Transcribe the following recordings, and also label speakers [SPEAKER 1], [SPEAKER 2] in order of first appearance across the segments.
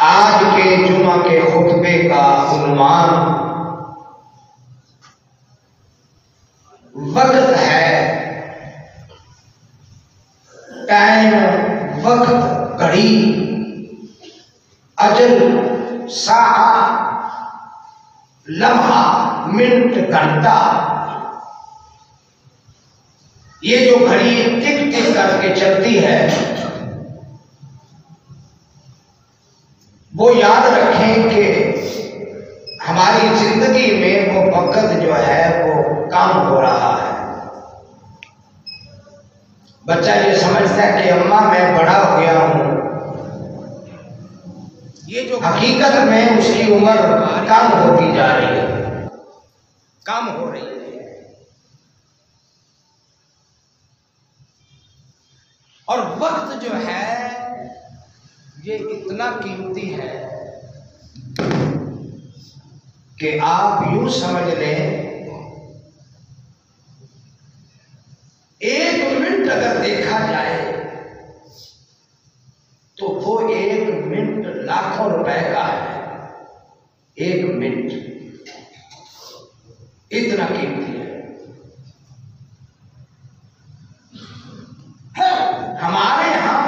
[SPEAKER 1] آج کے جمعہ کے خطبے کا عنوان وقت ہے، ٹائم، وقت، گھڑی، اجل، ساعت، لمحہ، منٹ، گھنٹہ، یہ جو گھڑی ٹک ٹک کر کے چلتی ہے، وہ یاد رکھیں کہ ہماری زندگی میں وہ وقت جو ہے وہ کام ہو رہا ہے۔ بچہ یہ سمجھتا ہے کہ اماں میں بڑا ہو گیا ہوں، یہ جو حقیقت میں اس کی عمر کم ہوتی جا رہی ہے، کم ہو رہی ہے۔ اور وقت جو ہے یہ اتنا قیمتی ہے کہ آپ یوں سمجھ لیں، ایک منٹ اگر دیکھا جائے تو وہ ایک منٹ لاکھوں روپے کا ہے۔ ایک منٹ اتنا قیمتی ہے۔ ہمارے یہاں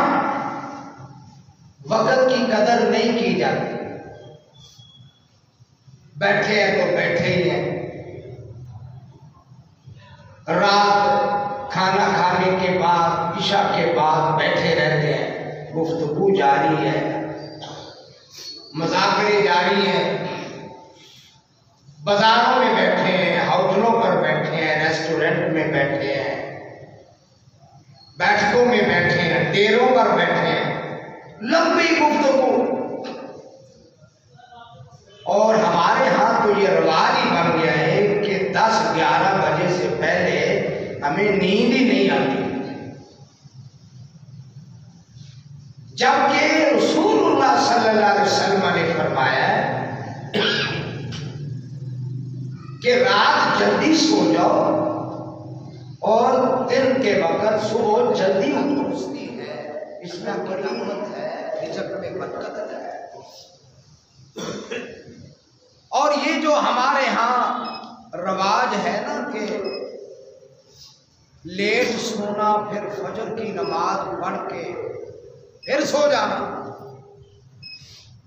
[SPEAKER 1] وقت کی قدر نہیں کی جاتی، بیٹھے ہیں تو بیٹھے ہی ہیں، رات کھانا کھانے کے بعد، عشاء کے بعد بیٹھے رہتے ہیں، گفتگو جاری ہے، مذاکرے جاری ہیں، بازاروں میں بیٹھے ہیں، ہوٹلوں پر بیٹھے ہیں، ریسٹورنٹ میں بیٹھے ہیں، بیٹھکوں میں بیٹھے ہیں، ڈیروں پر بیٹھے ہیں، لمبی گفتگو۔ اور ہمارے ہاں تو یہ رواج ہی بن گیا ہے کہ 10-11 بجے سے پہلے ہمیں نیند ہی نہیں آتی، جبکہ رسول اللہ صلی اللہ علیہ وسلم نے فرمایا کہ رات جلدی سو جاؤ اور دن کے وقت صبح جلدی اٹھتی ہے، اس میں قیمت ہے، رزق میں برکت ہے۔ اور یہ جو ہمارے ہاں رواج ہے نا کہ لیٹ سونا، پھر فجر کی نماز پڑھ کے پھر سو جانا،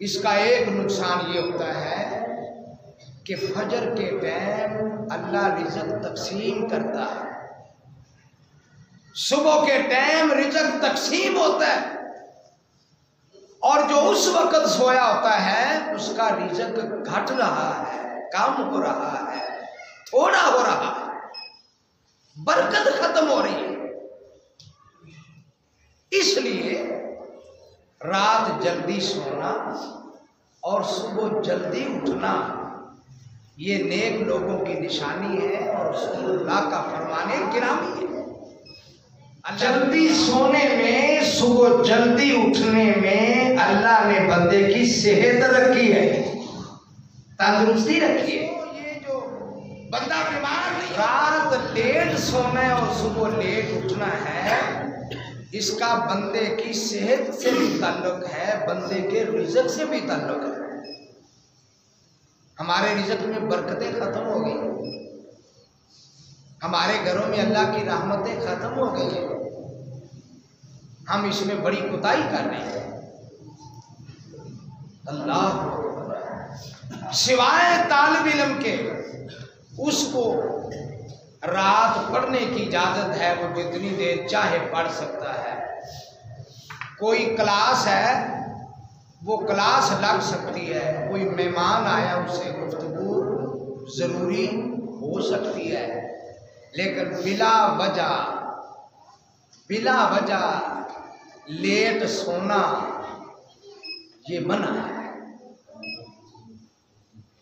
[SPEAKER 1] اس کا ایک نقصان یہ ہوتا ہے کہ فجر کے ٹائم اللہ رزق تقسیم کرتا ہے، صبح کے ٹائم رزق تقسیم ہوتا ہے، اور جو اس وقت سویا ہوتا ہے اس کا رزق گھٹ رہا ہے، کم ہو رہا ہے، تھوڑا ہو رہا ہے، برکت ختم ہو رہی ہے۔ اس لیے رات جلدی سونا اور صبح جلدی اٹھنا یہ نیک لوگوں کی نشانی ہے، اور رسول اللہ کا فرمان گرامی ہے۔ جلدی سونے میں، صبح جلدی اٹھنے میں اللہ نے بندے کی صحت رکھی ہے، تندرستی رکھی ہے۔ یہ جو بندہ بیمار نہیں، رات لیٹ سونا اور صبح لیٹ اٹھنا ہے، اس کا بندے کی صحت سے بھی تعلق ہے، بندے کے رزق سے بھی تعلق ہے۔ ہمارے رزق میں برکتیں ختم ہو گئی، ہمارے گھروں میں اللہ کی رحمتیں ختم ہو گئی ہیں، ہم اس میں بڑی کوتاہی کر رہے ہیں۔ اللہ سوائے طالب علم کے اس کو رات پڑھنے کی اجازت ہے، وہ جتنی دیر چاہے پڑھ سکتا ہے۔ کوئی کلاس ہے وہ کلاس لگ سکتی ہے، کوئی مہمان آیا اس سے گفتگو ضروری ہو سکتی ہے، لیکن بلا وجہ لیٹ سونا یہ منع ہے،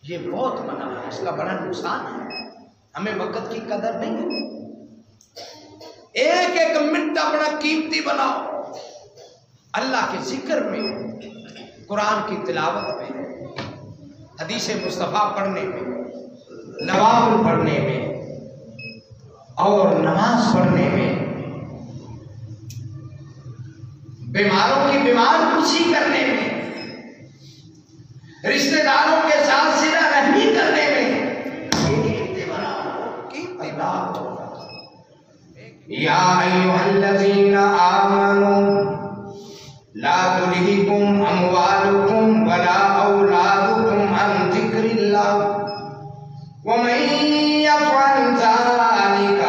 [SPEAKER 1] یہ بہت منع ہے، اس کا بڑا نقصان ہے۔ ہمیں وقت کی قدر نہیں ہے، ایک ایک منٹ اپنا قیمتی بناؤ، اللہ کے ذکر میں، قرآن کی تلاوت میں، حدیث مصطفیٰ پڑھنے میں، نوافل پڑھنے میں اور نماز پڑھنے میں، بیماروں کی بیمار پرسی کرنے میں،
[SPEAKER 2] رشتہ داروں کے ساتھ صلہ رحمی کرنے میں یا ایھا الذین آمنوا لا تلہکم اموالکم ولا اولادکم عن ذکر اللہ ومن یفعل ذلک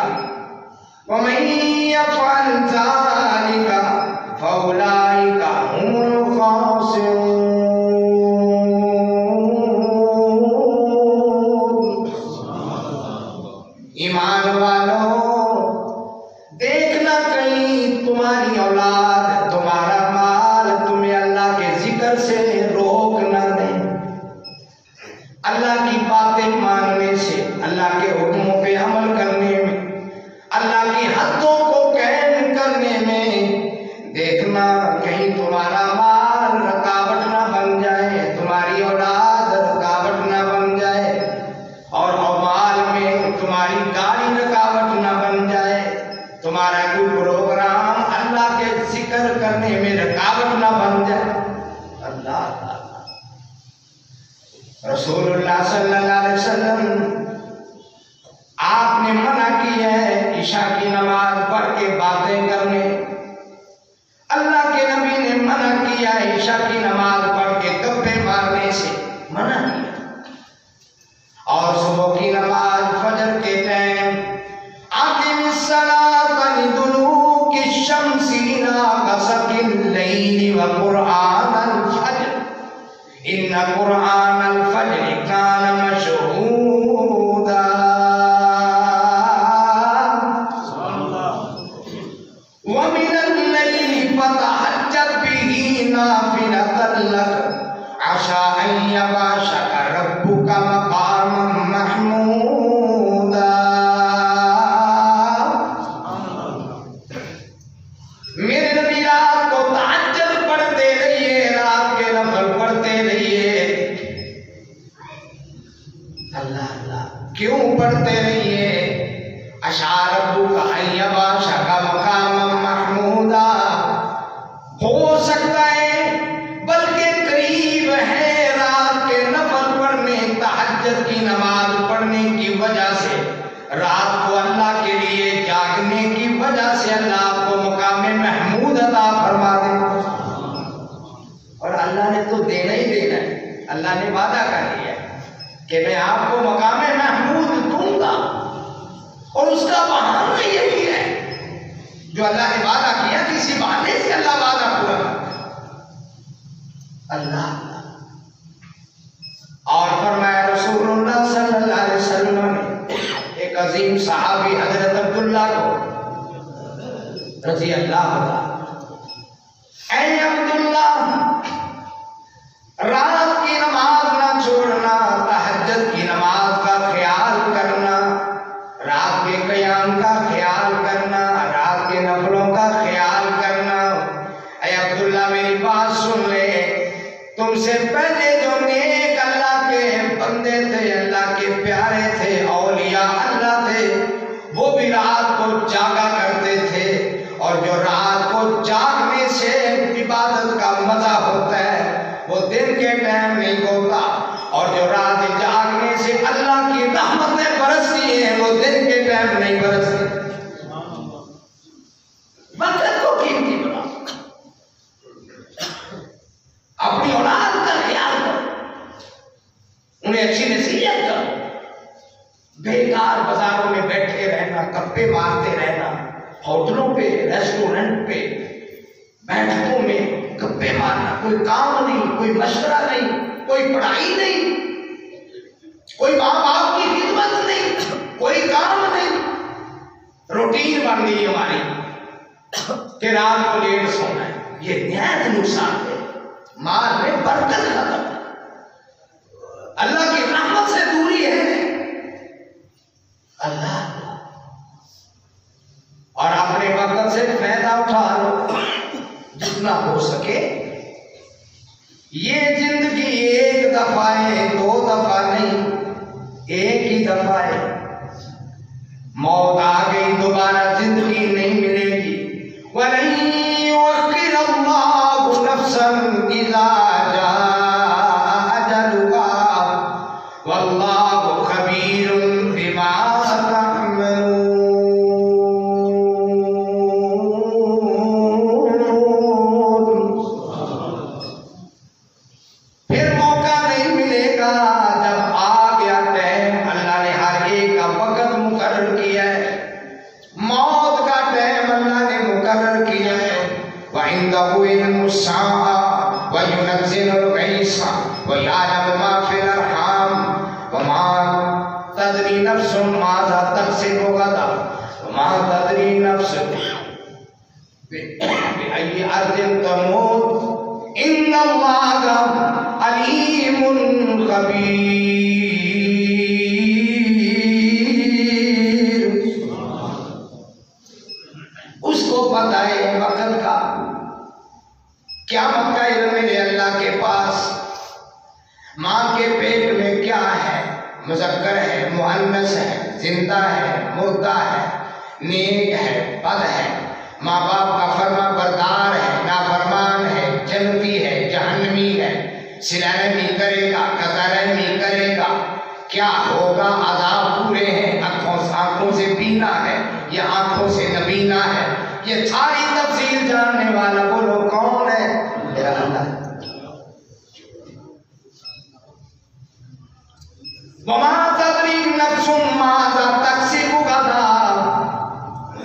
[SPEAKER 2] فاولئک هم الخاسرون۔ ایمان والو، دیکھنا کہیں تمہاری اولاد، تمہارا مال تمہیں اللہ کے ذکر سے روک نہ دے، اللہ کی باتیں ماننے سے، اللہ کے حکموں پہ عمل کرنے میں، اللہ کی حدوں کو قائم کرنے میں۔ دیکھنا کہیں تمہارا مال رکاوٹ نہ بن جائے، تمہاری اولاد رکاوٹ نہ بن جائے، اور مال میں تمہاری گاڑی رکاوٹ نہ بن جائے، تمہارا کوئی پروگرام اللہ کے ذکر کرنے میں رکاوٹ نہ بن جائے۔ اللہ رسول اللہ صلی اللہ علیہ وسلم آپ نے منع کی ہے عشاء کی نماز پڑھ کے باتیں کرنے، اللہ کے نبی نے منع کیا عشاء کی نماز پڑھ کے گپے مارنے سے منع کیا، اور صبح کی نماز فجر کے ٹائم اقم الصلاۃ لدلوک الشمس الی غسق اللیل وقرآن الفجر ان قرآن الفجر کان مشہودا۔ ومن الليل فتهجد به نافلة لك عسى أن يبعثك ربك مقاما محمودا۔ میرے نبی رات کو تہجد پڑھتے رہیے، رات کے نفل پڑھتے رہیے۔ اللہ اللہ کیوں پڑھتے رہیے؟ عسى ربك أن يبعثك مقاما محمودا، ہو سکتا ہے بلکہ قریب ہے رات کے نفل پڑھنے، تہجد کی نماز پڑھنے کی وجہ سے، رات کو اللہ کے لیے جاگنے کی وجہ سے اللہ آپ کو مقام محمود عطا فرما دے۔ اور اللہ نے تو دینا ہی دینا ہے، اللہ نے وعدہ کر لیا کہ میں آپ کو مقام محمود دوں گا، اور اس کا بہانہ یہی ہے جو اللہ نے وعدہ کیا، کسی بہانے سے اللہ وعدہ پورا کرتا۔ اللہ اور فرمایا رسول اللہ صلی اللہ علیہ وسلم نے ایک عظیم صحابی حضرت عبداللہ کو رضی اللہ عنہ، اے عبداللہ رات کی نماز نہ چھوڑنا، تہجد کی نماز کا خیال کرنا، رات کے قیام کا خیال کرنا، رات کے نفلوں کا خیال کرنا۔ اے عبداللہ میری بات سن لے، تم سے پہلے جو نیک اللہ کے بندے تھے، اللہ کے پیارے تھے، اولیاء اللہ تھے، وہ بھی رات کو جاگا کرتے تھے، اور جو رات کو جاگنے سے عبادت کا مزہ ہوتا ہے وہ دن کے ٹائم نہیں ہوتا، اور جو رات جاگنے سے اللہ کی رحمتیں برستی ہیں وہ دن کے ٹائم نہیں برستی۔ وقت کو قیمتی بنا، اپنی اولاد کا خیال کرو، انہیں اچھی نصیحت کرو۔ بیکار بازاروں میں بیٹھے رہنا، گپے مارتے رہنا، ہوٹلوں پہ، ریسٹورنٹ پہ، بیٹھکوں میں گپے مارنا، کوئی کام نہیں، کوئی مشورہ نہیں، کوئی پڑھائی نہیں، کوئی ماں باپ کی خدمت نہیں، کوئی کام نہیں، روٹین بن گئی ہماری کہ رات کو لیٹ سونا ہے۔ یہ نہایت نقصان ہے، مال میں برکت ختم، اللہ کی رحمت سے دوری ہے۔ اللہ اور اپنے وقت سے فائدہ اٹھا لو جتنا ہو سکے۔ یہ زندگی ایک دفعہ ہے، دو دفعہ نہیں، ایک ہی دفعہ ہے۔ موت آ گئی، دوبارہ زندگی نہیں ملے گی۔ وَلَن يُؤَخِّرَ اللَّهُ نَفْسًا إِذَا جَاءَ أَجَلُهَا الساعة وينزل الغيث ويعلم ما في الأرحام وما تدري نفس ماذا تكسب غدا وما تدري نفس بأي أرض تموت إن الله عليم خبير. اس کو پتہ ہے وقت کا، قیامت کا علم ہے اللہ کے پاس. ماں کے پیٹ میں کیا ہے، مذکر ہے، مؤنث ہے، زندہ ہے، مردہ ہے، نیک ہے، بد ہے، ماں باپ کا فرما بردار ہے، نافرمان ہے، جنتی ہے، جہنمی ہے، صلہ رحمی کرے گا، قطع رحمی کرے گا، کیا ہوگا، عذاب پورے ہیں، آنکھوں سے بینا ہے یا آنکھوں سے نبینا ہے، یہ ساری تفصیل جاننے والا بولو کون ہے؟ میرا اللہ. وَمَا تَدْرِي نَفْسٌ مَاذَا تَكْسِبُ غَدًا.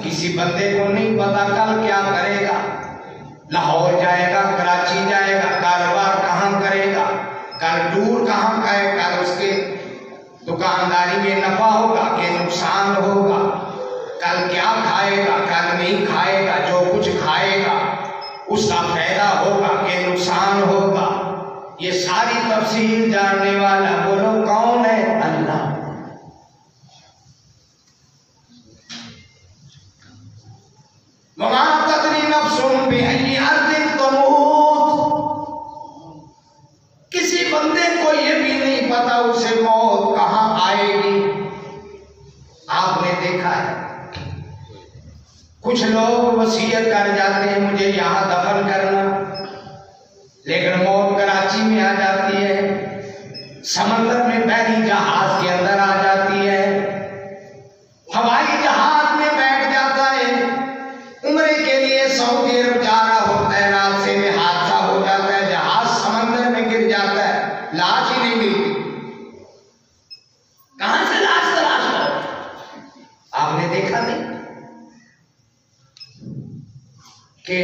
[SPEAKER 2] کسی بندے کو نہیں پتا کل کیا کرے گا، لاہور جائے گا، کراچی جائے گا، کاروبار کہاں کرے گا، کل ٹور کہاں کرے گا، اس کے دکانداری میں نفع ہوگا کہ نقصان ہوگا، کل کیا کھائے گا، کل نہیں کھائے گا، جو کچھ کھائے گا اس کا فائدہ ہوگا کہ نقصان ہوگا. یہ ساری تفصیل جاننے والا بولو کون ہے؟ اللہ. وَمَا تَدْرِي نَفْسٌ بِأَيِّ أَرْضٍ تَمُوتُ. کسی بندے کو یہ بھی نہیں پتا اسے موت کہاں آئے گی. آپ نے دیکھا ہے کچھ لوگ وصیت کر جاتے ہیں مجھے یہاں دفن کرنا، لیکن موت کراچی میں آ جاتی ہے، سمندر میں بحری جہاز کے اندر آ جاتی ہے، ہوائی جہاز میں بیٹھ جاتا ہے، عمرے کے لیے سعودی عرب جا رہا ہوتا ہے، راستے میں حادثہ ہو جاتا ہے، جہاز سمندر میں گر جاتا ہے، لاش ہی نہیں ملتی. کہاں سے لاش تلاش کرو؟ آپ نے دیکھا نہیں کہ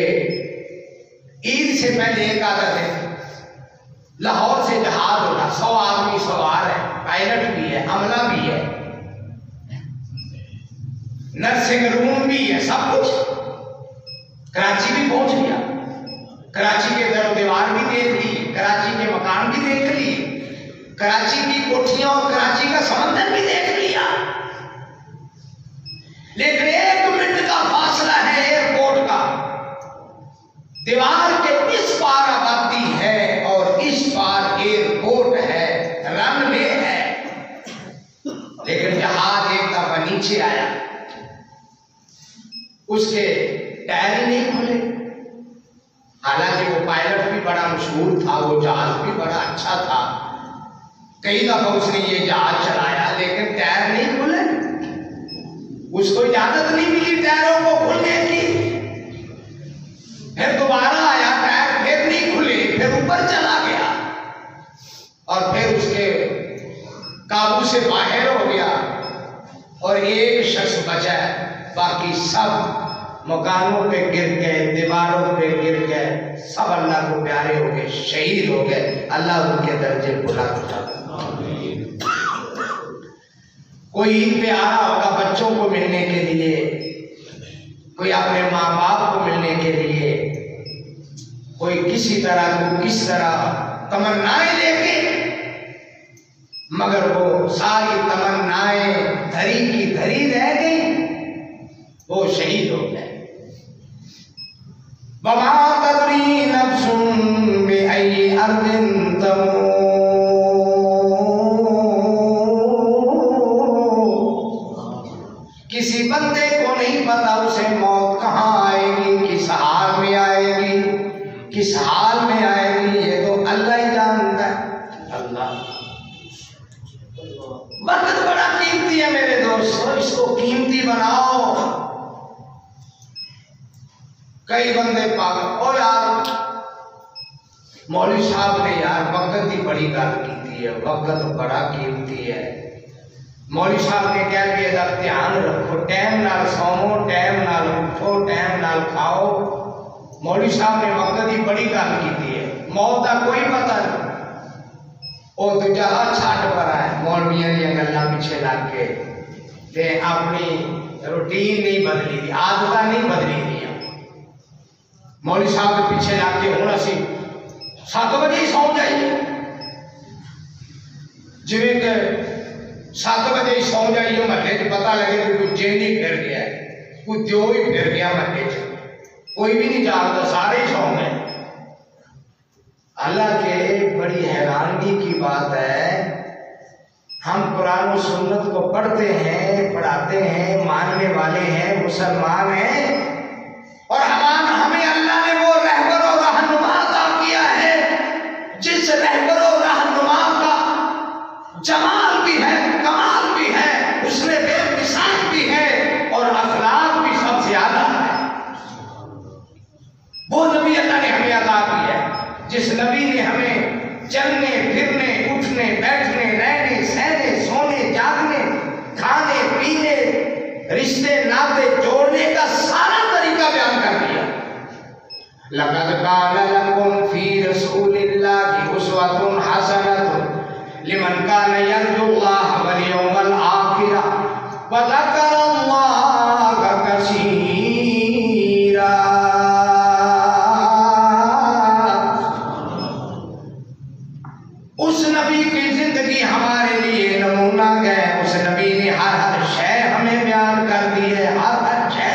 [SPEAKER 2] عید سے پہلے ایک عادت ہے، لاہور سے جہاز ہونا، 100 آدمی سوار ہے، پائلٹ بھی ہے، عملہ بھی ہے، نرسنگ روم بھی ہے، سب کچھ. کراچی بھی پہنچ گیا، کراچی کے در و دیوار بھی دیکھ لیے، کراچی کے مکان بھی دیکھ لیے، کراچی کی کوٹھیاں اور کراچی کا سمندر بھی دیکھ لیا، لیکن 1 منٹ کا فاصلہ ہے ایئرپورٹ کا. دیوار کے اس پار آبادی ہے اور اس پار ایئرپورٹ ہے، رن وے ہے، لیکن جہاز ایک دفعہ نیچے آیا، اس کے ٹائر ہی نہیں کھلے. حالانکہ وہ پائلٹ بھی بڑا مشہور تھا، وہ جہاز بھی بڑا اچھا تھا، کئی دفعہ اس نے یہ جہاز چلایا، لیکن ٹائر نہیں کھلے. اس کو اجازت نہیں ملی ٹائروں کو کھلنے کی. پھر دوبارہ آیا، ٹائر پھر نہیں کھلے، پھر اوپر چلا گیا اور پھر اس کے قابو سے باہر ہو گیا اور ایک شخص بچا، باقی سب مکانوں پہ گر گئے، دیواروں پہ گر گئے، سب اللہ کو پیارے ہو گئے، شہید ہو گئے. اللہ ان کے درجے بلند کرے. کوئی عید پہ آ رہا ہوگا بچوں کو ملنے کے لیے، کوئی اپنے ماں باپ کو ملنے کے لیے، کوئی کسی طرح کو کس طرح تمنائیں لے کے، مگر وہ ساری تمنائیں دھری کی دھری رہ گئی، وہ شہید ہو گئے. وَمَا تَدْرِي نَفْسٌ بِأَيِّ أَرْضٍ تَمُوتُ. کسی بندے کو نہیں پتا اسے موت کہاں آئے گی، کس حال میں آئے گی، کس حال میں آئے گی، یہ تو اللہ ہی جانتا ہے. اللہ. وقت بڑا قیمتی ہے میرے دوستو، اس کو قیمتی بناؤ. کئی بندے پاگل، او یار مولوی صاحب نے یار وقت کی بڑی گل کی ہے، وقت بڑا قیمتی ہے. مولوی صاحب نے کہہ دیا دھیان رکھو، ٹائم نال سوو، ٹائم نال اٹھو، ٹائم نال کھاؤ، مولوی صاحب نے وقت کی بڑی گل کی ہے، موت کا کوئی پتہ نہیں، وہ دوجا چھٹ پر ہے مولویاں دیا گلاں پیچھے لگ کے تے اپنی روٹین نہیں بدلی دی، عادت نہیں بدلی دیا۔ مولوی صاحب کے پیچھے لگ کے ہوں اسی 7 بجے ہی سو جائیے، جی کہ 7 بجے ہی سو جائیے، محلے چ پتہ لگے کہ کوئی جن ہی پھر گیا ہے، کوئی دیو ہی پھر گیا محلے چ، کوئی بھی نہیں جاگتا، سارے ہی سو گئے۔ اللہ کے بڑی حیرانگی کی بات ہے، ہم قرآن و سنت کو پڑھتے ہیں، پڑھاتے ہیں، ماننے والے ہیں، مسلمان ہیں، اور ہمیں اللہ نے وہ رہبر و رہنما عطا کیا ہے جس رہبر و رہنما کا جمال بھی ہے، کمال بھی ہے، اس میں بے مثال بھی ہے اور اخلاق بھی سب زیادہ ہے۔ وہ نبی اللہ نے ہمیں عطا کی ہے جس نبی نے ہمیں چلنے پھرنے اٹھنے بیٹھنے رہنے سہنے سونے جاگنے کھانے پینے رشتے ناطے جوڑنے کا سارا طریقہ بیان کر دیا۔ لقد كان لكم في رسول الله أسوة حسنة لمن كان يرجو الله واليوم الآخر وذكر الله كثيرا۔ اس نبی کی زندگی ہمارے لیے نمونہ ہے، اس نبی نے ہر شے ہمیں بیان کر دی ہے، ہر شے،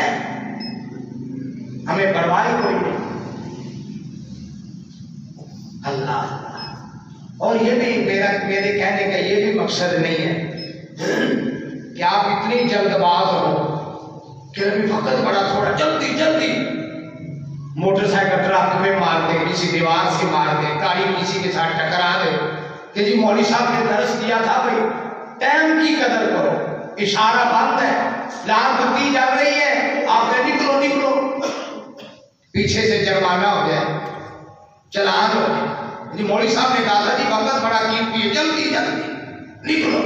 [SPEAKER 2] ہمیں پرواہ کوئی نہیں۔ اللہ اور یہ بھی میرے کہنے کا یہ بھی مقصد نہیں ہے کہ آپ اتنی جلد باز ہو کہ ابھی وقت بڑا تھوڑا جلدی جلدی موٹر سائیکل ٹرک میں مار دے، کسی دیوار سے مار دے، گاڑی کسی کے ساتھ ٹکرا دے کہ جی مولوی صاحب نے درس دیا تھا بھائی ٹائم کی قدر کرو، اشارہ بند ہے، لال بتی جل رہی ہے، آپ نے نکلو نکلو، پیچھے سے جرمانہ ہو جائے، چلان ہو جائے۔ جی مولوی صاحب نے کہا تھا جی وقت بڑا قیمتی ہے، جلدی جلدی نکلو،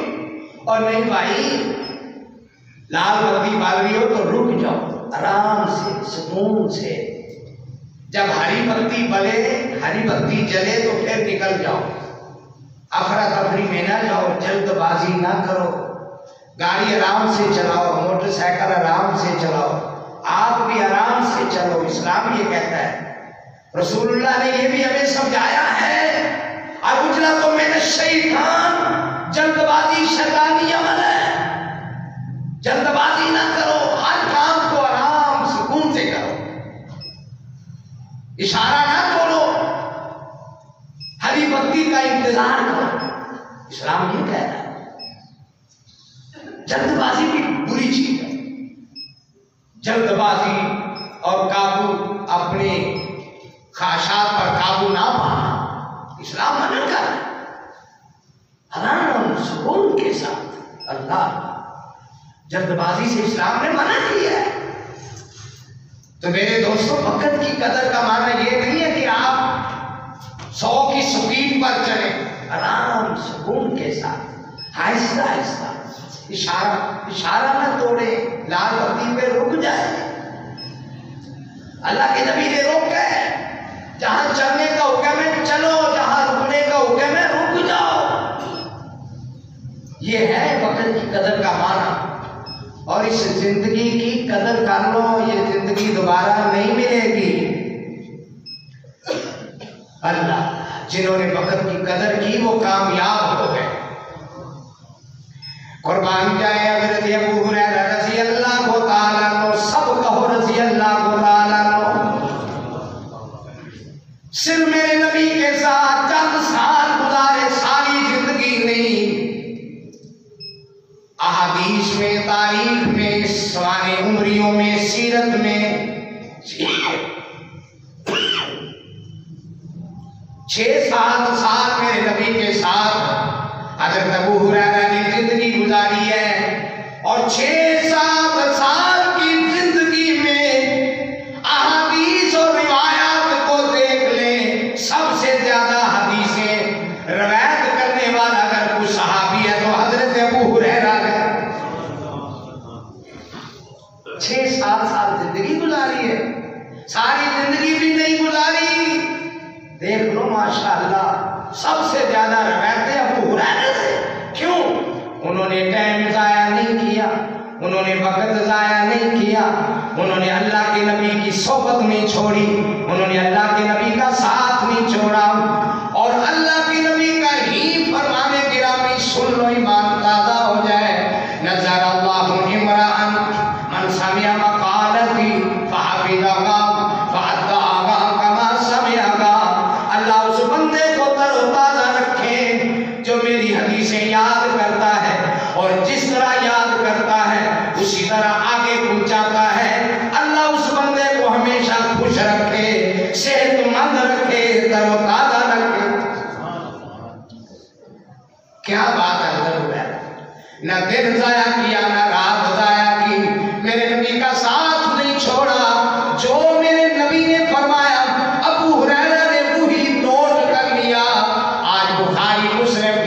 [SPEAKER 2] اور نہیں بھائی لال بتی بال رہی ہو تو رک جاؤ آرام سے سکون سے، جب ہری بتی بلے ہری بتی جلے تو پھر نکل جاؤ، افراتفری میں نہ جاؤ، جلد بازی نہ کرو، گاڑی آرام سے چلاؤ، موٹر سائیکل آرام سے چلاؤ، آپ بھی آرام سے چلو، اسلام یہ کہتا ہے۔ رسول اللہ نے یہ بھی ہمیں سمجھایا ہے، اجلۃ من الشیطان، جلد بازی شیطانی عمل ہے، جلد بازی نہ کرو، ہر کام کو آرام سکون سے کرو، اشارہ نہ چھوڑو، ہری بتی کا انتظار کرو، اسلام یہ کہتا ہے۔ جلد بازی بھی بری چیز ہے، جلد بازی اور قابو اپنی خواہشات پر قابو نہ پانا اسلام منع کر رہا ہے، آرام سکون کے ساتھ۔ اللہ جلد بازی سے اسلام نے منع کیا ہے۔ تو میرے دوستوں وقت کی قدر کا معنی یہ نہیں ہے کہ آپ 100 کی سپیڈ پر چلیں، آرام سکون کے ساتھ آہستہ آہستہ، اشارہ نہ توڑے، لال بتی پہ رک جائے۔ اللہ کے نبی نے روکا ہے، جہاں چلنے کا حکم ہے چلو، جہاں رکنے کا حکم ہے رک جاؤ۔ یہ ہے وقت کی قدر کا معنی، اور اس زندگی کی قدر کر لو، یہ زندگی دوبارہ نہیں ملے گی۔ اللہ جنہوں نے وقت کی قدر کی وہ کامیاب ہو گئے۔ قربان جائے حضرت ابو ہریرہ رضی اللہ تعالیٰ عنہ، سب کہو رضی اللہ تعالیٰ عنہ۔ صرف میرے نبی کے ساتھ چند سال گزارے، ساری زندگی نہیں، احادیث میں، تاریخ میں، سوانح عمریوں میں، سیرت میں 6-7 سال میرے نبی کے ساتھ حضرت ابو ہریرہ نے زندگی گزاری ہے، اور 6-7 سال کی زندگی میں احادیث اور روایات کو دیکھ لیں، سب سے زیادہ حدیثیں روایت کرنے والا اگر کوئی صحابی ہے تو حضرت ابو ہریرہ ہے۔ 6-7 سال زندگی گزاری ہے، ساری زندگی بھی نے ٹائم ضائع نہیں کیا، انہوں نے وقت ضائع نہیں کیا، انہوں نے اللہ کے نبی کی صحبت نہیں چھوڑی، انہوں نے اللہ کے نبی کا ساتھ نہیں چھوڑا، اور اللہ کے نبی کا ہی فرمانے گرامی سن لو ایمان تازہ ہو جائے۔ نظر اللہ امرأً من سمع مقالتی فحفظہا فأداہا کما سمعہا۔ اللہ اس بندے کو تر و تازہ رکھے جو میری حدیثیں یاد کرتا ہے، اور جس طرح یاد کرتا ہے اسی طرح آگے پہنچاتا ہے۔ اللہ اس بندے کو ہمیشہ خوش رکھے، صحت مند رکھے، تر و تازہ رکھے۔ کیا بات ہے حضرت ہے، نہ دن ضائع کیا نہ رات ضائع کی، میرے نبی کا ساتھ نہیں چھوڑا۔ جو میرے نبی نے فرمایا ابو ہریرہ نے وہی نوٹ کر لیا۔ آج بخاری مسلم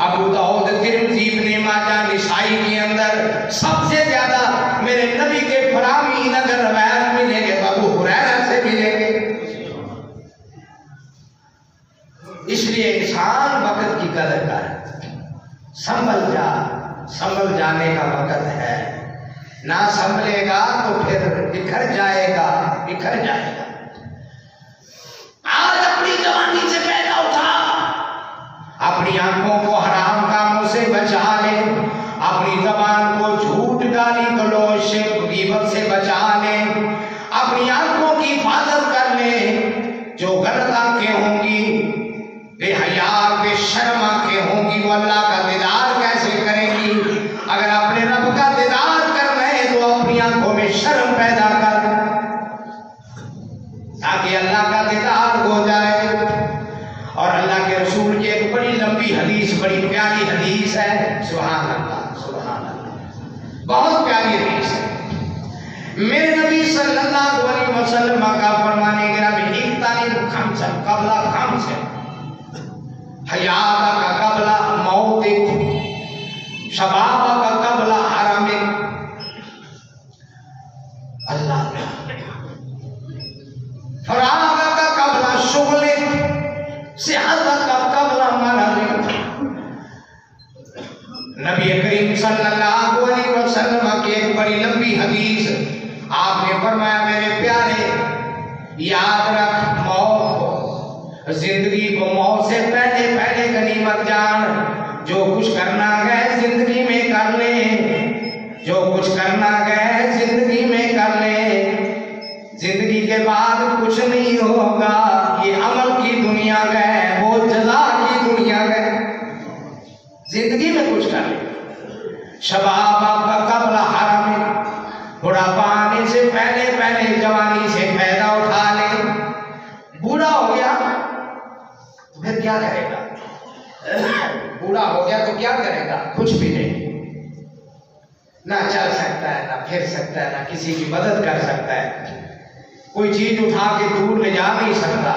[SPEAKER 2] ابو داؤد ترمذی ابن ماجہ نسائی کے اندر سب سے زیادہ میرے نبی کے فرامین اگر روایت ملیں گے تو ابو ہریرہ سے ملیں گے۔ اس لیے انسان وقت کی قدر کر، سنبھل جا، سنبھل جانے کا وقت ہے، نہ سنبھلے گا تو پھر بکھر جائے گا، بکھر جائے گا۔ آج اپنی جوانی سے پہلا اٹھا، اپنی آنکھوں کو حرام کاموں سے بچا لے، اپنی زبان کو جھوٹ گالی گلوچ غیبت سے بچا لے، اپنی آنکھوں کی حفاظت کر لے۔ جو غلط آنکھیں ہوں گی، بے حیا بے شرم آنکھیں ہوں گی، وہ اللہ کا دیدار کیسے کریں گی؟ اگر اپنے رب کا دیدار کرنا ہے تو اپنی آنکھوں میں شرم پیدا کر، تاکہ اللہ کا دیدار ہو جائے۔ اور اللہ کے رسول کی ایک بڑی لمبی حدیث، بڑی پیاری حدیث ہے، سبحان اللہ سبحان اللہ، بہت پیاری حدیث ہے۔ میرے نبی صلی اللہ علیہ وسلم کا فرمانے گرامی اغتنم خمسا قبل خمس، حیاتک قبل موتک، شبابک قبل حرمک۔ اللہ فراغک قبل شغلک، صحتک قبل مرضک۔ نبی کریم صلی اللہ علیہ وسلم کی ایک بڑی لمبی حدیث، آپ نے فرمایا میرے پیارے یاد رکھ موت کو، زندگی کو موت سے پہلے پہلے غنیمت جان۔ جو کچھ کرنا گئے زندگی میں کر لے، جو کچھ کرنا گئے زندگی میں کر لے، زندگی کے بعد کچھ نہیں ہوگا۔ یہ عمل کی دنیا گئے، وہ جزا کی دنیا گئے، زندگی میں کچھ کر لے۔ شباب آپ کا قبل حرم، بڑھاپا آنے سے پہلے پہلے جوانی سے فائدہ اٹھا لے۔ بوڑھا ہو گیا تو پھر کیا کرے گا؟ بوڑھا ہو گیا تو کیا کرے گا؟ کچھ بھی نہیں، نہ چل سکتا ہے، نہ پھر سکتا ہے، نہ کسی کی مدد کر سکتا ہے، کوئی چیز اٹھا کے دور لے جا نہیں سکتا۔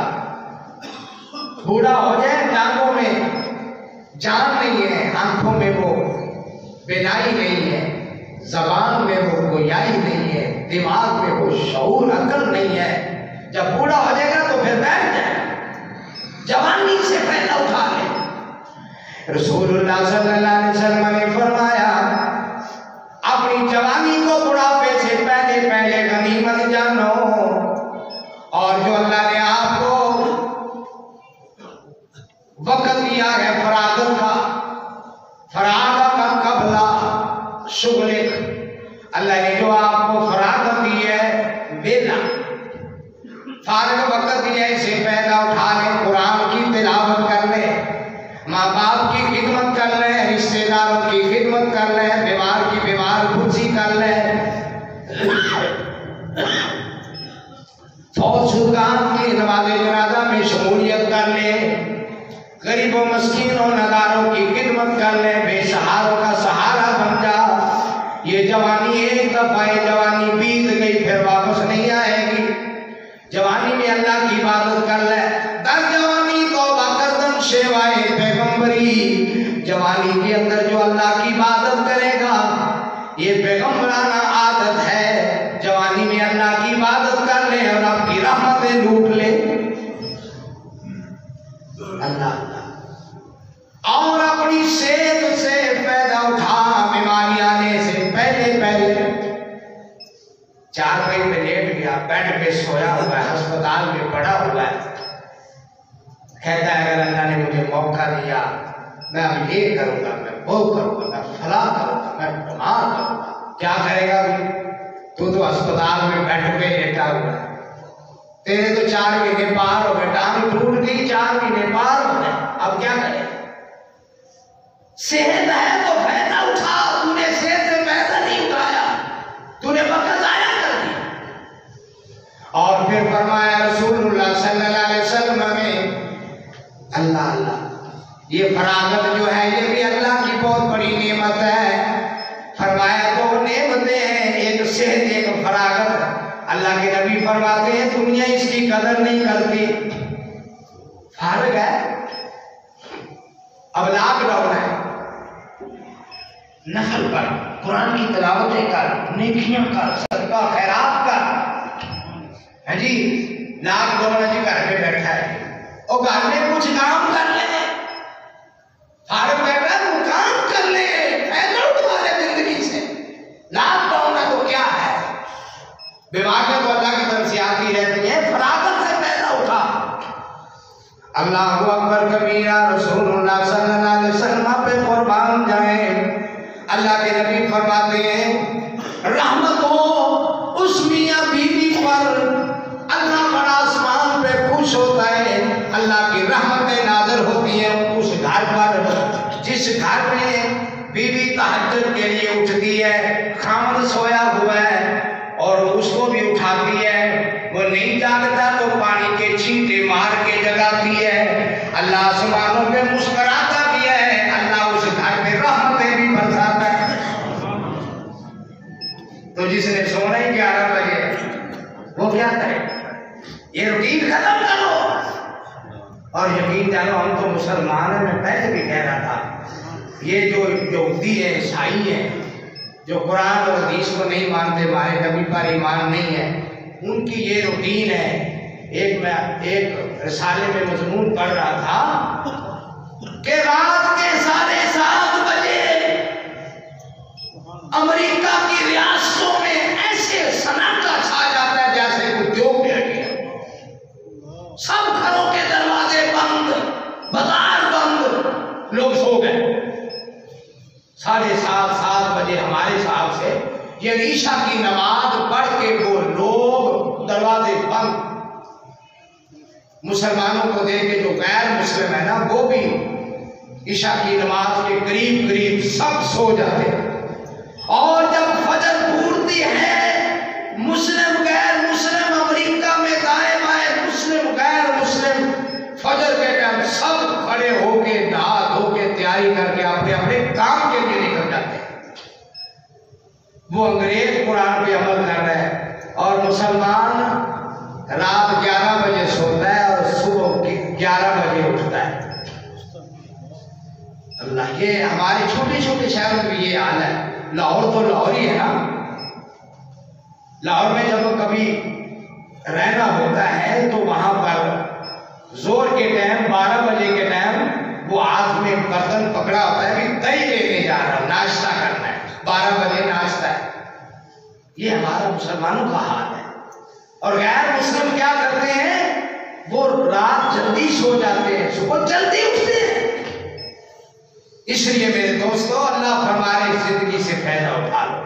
[SPEAKER 2] بوڑھا ہو جائے، ٹانگوں میں جان نہیں ہے، آنکھوں میں وہ بینائی نہیں ہے، زبان میں وہ گویائی نہیں ہے، دماغ میں وہ شعور عقل نہیں ہے۔ جب بوڑھا ہو جائے گا تو پھر بیٹھ جائے، جوانی سے فائدہ اٹھا لے۔ رسول اللہ صلی اللہ علیہ وسلم نے فرمایا اپنی جوانی کو بڑھاپے سے پہلے پہلے غنیمت جانو، اور جو اللہ نے آپ کو وقت دیا ہے فراغت کا، فراغت کا قبل شغلک، اللہ نے جو آپ کو فراغت دی ہے، بیلا فارغ وقت دیا ہے، اسے فائدہ اٹھا لیں، قرآن کی تلاوت کر لیں، ماں باپ کی خدمت کر لیں، رشتہ داروں کی خدمت کر لیں، بیمار کی بیمار پرسی کر لیں، فوت شدگان کی نماز جنازہ میں شمولیت کر لیں، غریب و مسکین و ناداروں کی خدمت کر لیں، بے سہاروں کا سہارا بن جا۔ یہ جوانی ایک دفعہ، یہ جوانی بیت گئی، پھر واپس نہیں آئے گی۔ جوانی میں اللہ کی عبادت کر لے، در جوانی توبہ کردن شیوائے پیغمبری، جوانی کے اندر جو اللہ کی عبادت کرے گا، یہ پیغمبرانہ عادت ہے، جوانی میں اللہ کی عبادت کر لے اور آپ کی رحمتیں لوٹ لے۔ اللہ اور اپنی صحت سے فائدہ اٹھا چارپائی پہ لیٹ گیا، بیڈ پہ سویا ہوا ہے، ہسپتال میں پڑا ہوا ہے، کہتا ہے اگر اللہ نے مجھے موقع دیا میں اب یہ کروں گا، میں وہ کروں گا، میں فلاں کروں گا، میں ڈھمال کروں گا۔ کیا کرے گا بھی؟ تو ہسپتال میں بیڈ پہ لیٹا ہوا ہے، تیرے تو 4 مہینے پار ہو گئے، ٹانگ ٹوٹ گئی، 4 مہینے پار ہو گئے، اب کیا کرے؟ صحت ہے تو فائدہ اٹھا، تو نے صحت سے فائدہ نہیں اٹھایا، تو نے وقت ضائع کر دیا۔ اور پھر فرمایا رسول اللہ صلی اللہ علیہ وسلم نے، اللہ اللہ یہ فراغت جو ہے یہ بھی اللہ کی بہت بڑی نعمت ہے۔ فرمایا 2 نعمتیں ہیں، ایک صحت ایک فراغت۔ اللہ کے نبی فرماتے ہیں دنیا اس کی قدر نہیں کرتی۔ فارغ ہے، اب لاک ڈاؤن ہے، نفل پر قرآن کی تلاوتیں کر، نیکیاں کر، صدقہ خیرات کر۔ ہاں جی لاک ڈاؤن ہے جی، گھر پہ بیٹھا ہے، اور گھر میں کچھ کام کر لے، فارغ بیٹھا ہے وہ کام کر لے، فائدہ اٹھا لے زندگی سے۔ لاک ڈاؤن ہے تو کیا ہے؟ بیماریاں تو اللہ کی طرف سے آتی رہتی ہیں، فراغت سے فائدہ اٹھا۔ اللہ اکبر کبیرہ، رسول اللہ صلی اللہ علیہ وسلم پہ قربان جائیں۔ اللہ کے نبی فرماتے ہیں رحمت ہو اس میاں بیوی پر، اللہ پر آسمان پہ خوش ہوتا ہے، اللہ کی رحمتیں نازل ہوتی ہیں اس گھر پر جس گھر میں بیوی تہجد کے لیے اٹھتی ہے، خاوند سویا ہوا ہے اور اس کو بھی اٹھاتی ہے، وہ نہیں جاگتا تو پانی کے چھینٹے مار کے جگاتی ہے، اللہ آسمانوں پہ مسکراتا بھی ہے، اللہ اس گھر میں رحمتیں بھی برساتا ہے۔ تو جس نے سونا ہی 11 بجے وہ کیا کرے؟ یہ روٹین ختم کرو۔ اور یقین جانو ہم تو مسلمان ہیں، میں پہلے بھی کہہ رہا تھا یہ جو یہودی ہیں، عیسائی ہیں، جو قرآن اور حدیث کو نہیں مانتے، ہمارے نبی پر ایمان نہیں ہے، ان کی یہ روٹین ہے۔ ایک رسالے میں مضمون پڑھ رہا تھا کہ رات کے 7:30 بجے امریکہ کی ریاستوں میں ایسے سناٹا چھا جاتا ہے جیسے کوئی جوک بیٹھ گیا، سب گھروں کے دروازے بند، بازار بند، لوگ سو گئے۔ 7:30 بجے ہمارے حساب سے یہ عشاء کی نماز پڑھ کے وہ لوگ دروازے بند، مسلمانوں کو دیکھ کے جو غیر مسلم ہے نا وہ بھی عشاء کی نماز کے قریب قریب سب سو جاتے ہیں، اور جب فجر پھوٹتی ہے مسلم غیر مسلم امریکہ میں دائیں بائیں، مسلم غیر مسلم فجر کے ٹائم سب کھڑے ہو کے نہا دھو کے تیاری کر کے اپنے اپنے کام کے لیے نکل جاتے ہیں۔ وہ انگریز قرآن پہ عمل کر رہے ہیں اور مسلمان رات 11 بجے سوتا ہے اور صبح 11 بجے اٹھتا ہے۔ اللہ، یہ ہمارے چھوٹے چھوٹے شہروں میں یہ حال ہے۔ لاہور تو لاہور ہی ہے نا، لاہور میں جب کبھی رہنا ہوتا ہے تو وہاں پر زور کے ٹائم 12 بجے کے ٹائم وہ ہاتھ میں برتن پکڑا ہوتا ہے کہ دہی لینے جا رہا ہوں، ناشتہ کرنا ہے، 12 بجے ناشتہ ہے۔ یہ ہمارا مسلمانوں کا حال ہے۔ اور غیر مسلم کیا کرتے ہیں؟ وہ رات جلدی سو جاتے ہیں، صبح جلدی اٹھتے ہیں۔ اس لیے میرے دوستو اللہ فرمائے زندگی سے فائدہ اٹھا لو،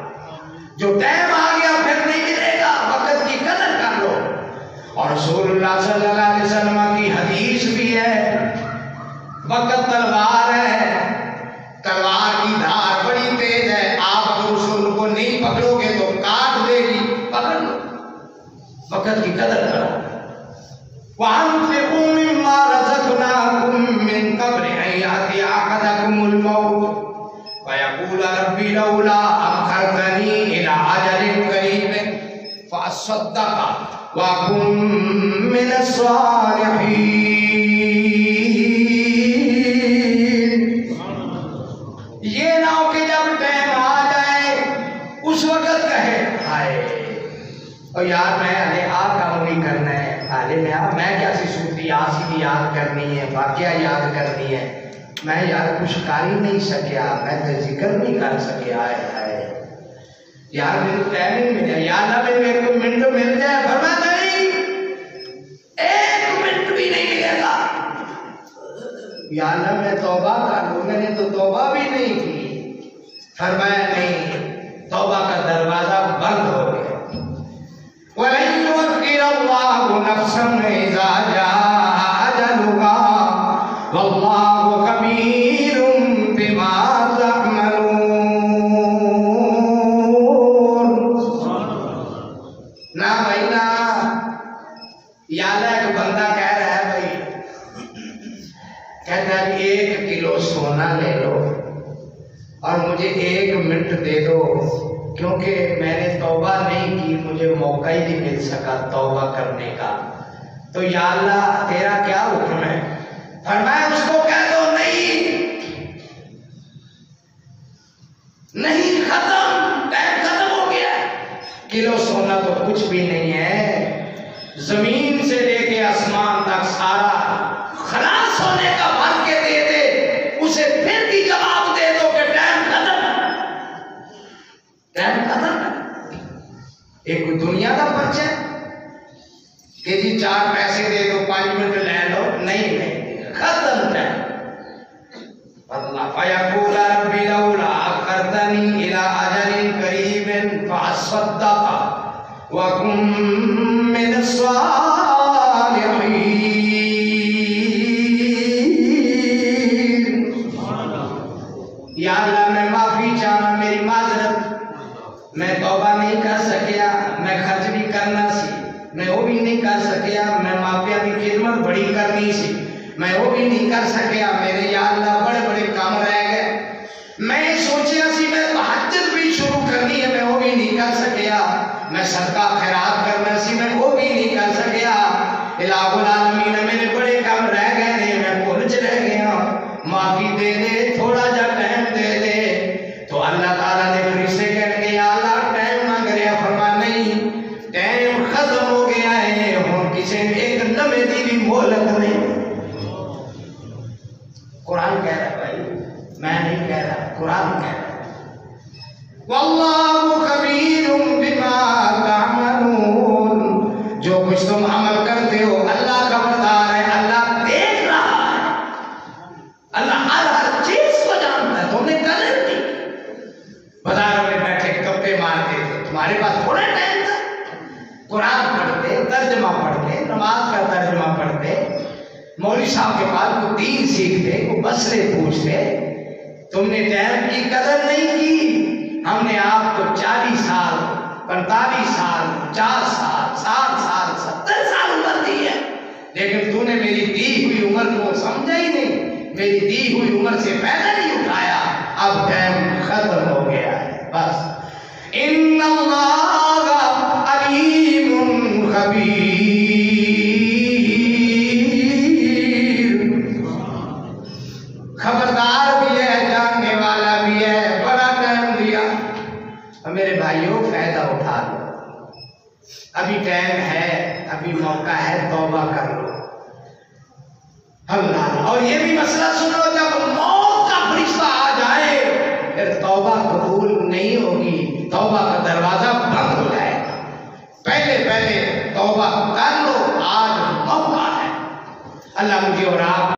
[SPEAKER 2] جو ٹائم آ گیا پھر نہیں ملے گا، وقت کی قدر کر لو۔ اور رسول اللہ صلی اللہ علیہ وسلم کی حدیث بھی ہے، وقت تلوار ہے، تلوار کی دھار بڑی تیز ہے، آپ رسول کو نہیں پکڑو گے تو کاٹ دے گی، پکڑ لو، وقت کی قدر کرو۔ وَأَنفِقُوا مِمَّا رَزَقْنَاكُم مِّن قَبْلِ أَن يَأْتِيَ أَحَدَكُمُ الْمَوْتُ فَيَقُولَ رَبِّ لَوْلَا أَخَّرْتَنِي إِلَىٰ أَجَلٍ قَرِيبٍ فَأَصَّدَّقَ وَأَكُن مِّنَ الصَّالِحِينَ۔ یہ نہ ہو کہ جب ٹائم آ جائے اس وقت کہے ہائے اور یار میں کام نہیں کرنا ہے، میں کیا صوفی آسی یاد کرنی ہے، واقعہ یاد کرنی ہے، میں یار کچھ کر ہی نہیں سکیا، میں تو ذکر نہیں کر سکیا ہے۔ یار میرے کو ٹائم نہیں ملا، یا اللہ میرے کو منٹ مل جائے، فرمایا نہیں، ایک منٹ بھی نہیں ملے گا۔ یا اللہ میں توبہ کر لوں، میں نے تو توبہ بھی نہیں کی۔ فرمایا نہیں، توبہ کا دروازہ بند ہو گیا۔ وَلَن يُؤَخِّرَ اللَّهُ نَفْسًا إِذَا جَاءَ أَجَلُهَا وَاللَّهُ خَبِيرٌ بِمَا تَعْمَلُونَ۔ نہ بھائی نہ، یا اللہ ایک بندہ کہہ رہا ہے بھائی، کہتا ہے 1 کلو سونا لے لو اور مجھے 1 منٹ دے دو، کیونکہ میں نے توبہ نہیں کی، مجھے موقع ہی نہیں مل سکا توبہ کرنے کا، تو یا اللہ تیرا کیا حکم ہے؟ فرمایا اس کو کہہ دو نہیں، ختم، ٹائم ختم ہو گیا۔ کلو سونا تو کچھ بھی نہیں ہے، زمین سے لے کے آسمان تک سارا خلاص ہونے کا بھر کے دے دے، اسے پھر بھی جواب دے دو کہ ٹائم ختم ہے، ٹائم ختم ہے۔ ایک دنیا کا پرچہ کہ جی 4 پیسے دے دو 5 منٹ لے لو، نہیں، ختم ٹائم۔ اللہ فیقول ربی لولا اخرتنی الی اجل قریب فاصدق وکن من الصالحین۔ یا اللہ میں معافی چاہنا، میری معذرت، میں توبہ نہیں کر سکیا، میں خرچ بھی کرنا سی، میں وہ بھی نہیں کر سکیا، میں ماپیا کی خدمت بڑی کرنی سی، میں وہ بھی نہیں کر سکیا، میرے یا اللہ بڑے بڑے کام رہ گئے، میں سوچیا سی میں تہجد بھی شروع کرنی ہے، میں وہ بھی نہیں کر سکیا، میں صدقہ خیرات کرنا سی، میں وہ بھی نہیں کر سکیا، الہ العالمین میرے بڑے کام رہ گئے نے، میں بھول رہ گیا، معافی دے دے، تھوڑا جا ٹائم دے دے۔ تو اللہ تعالیٰ نے پھر سے کہہ کے یا اللہ ٹائم مانگ رہا، فرما نہیں، ٹائم ختم ہو گیا ہے، ہوں کسی نے ایک نمے دی بھی مہلت نہیں۔ قرآن کہہ رہا ہے بھائی، میں نہیں کہہ رہا، قرآن کہہ رہا ہے۔ واللہ خبیر بما تعملون، جو کچھ تم عمل کرتے ہو اللہ خبردار ہے، اللہ دیکھ رہا ہے، اللہ ہر چیز کو جانتا ہے۔ تم نے کل نہیں بازار میں بیٹھے گپے مارتے تھے، تمہارے پاس تھوڑا ٹائم تھا، قرآن پڑھتے، ترجمہ پڑھتے، نماز کا ترجمہ پڑھتے، مولوی صاحب کے بعد کو دین سیکھتے، کو مسئلے پوچھتے، تم نے ٹائم کی قدر نہیں کی۔ ہم نے آپ کو 40 سال 45 سال 50 سال 60 سال 70 سال عمر دی ہے، لیکن تو نے میری دی ہوئی عمر کو سمجھا ہی نہیں، میری دی ہوئی عمر سے فائدہ نہیں اٹھایا، اب ٹائم ختم ہو گیا ہے بس۔ ان اللہ علیم خبیر، خبردار بھی ہے، جاننے والا بھی ہے، بڑا ٹائم دیا۔ اور میرے بھائیوں فائدہ اٹھا لو، ابھی ٹائم ہے، ابھی موقع ہے، توبہ کر لو۔ اللہ، اور یہ بھی مسئلہ سنو، جب موت کا فرشتہ آ جائے پھر توبہ قبول نہیں ہوگی، توبہ کا دروازہ بند ہو جائے گا۔ پہلے توبہ کر لو، آج موقع ہے۔ اللہ مجھے اور آپ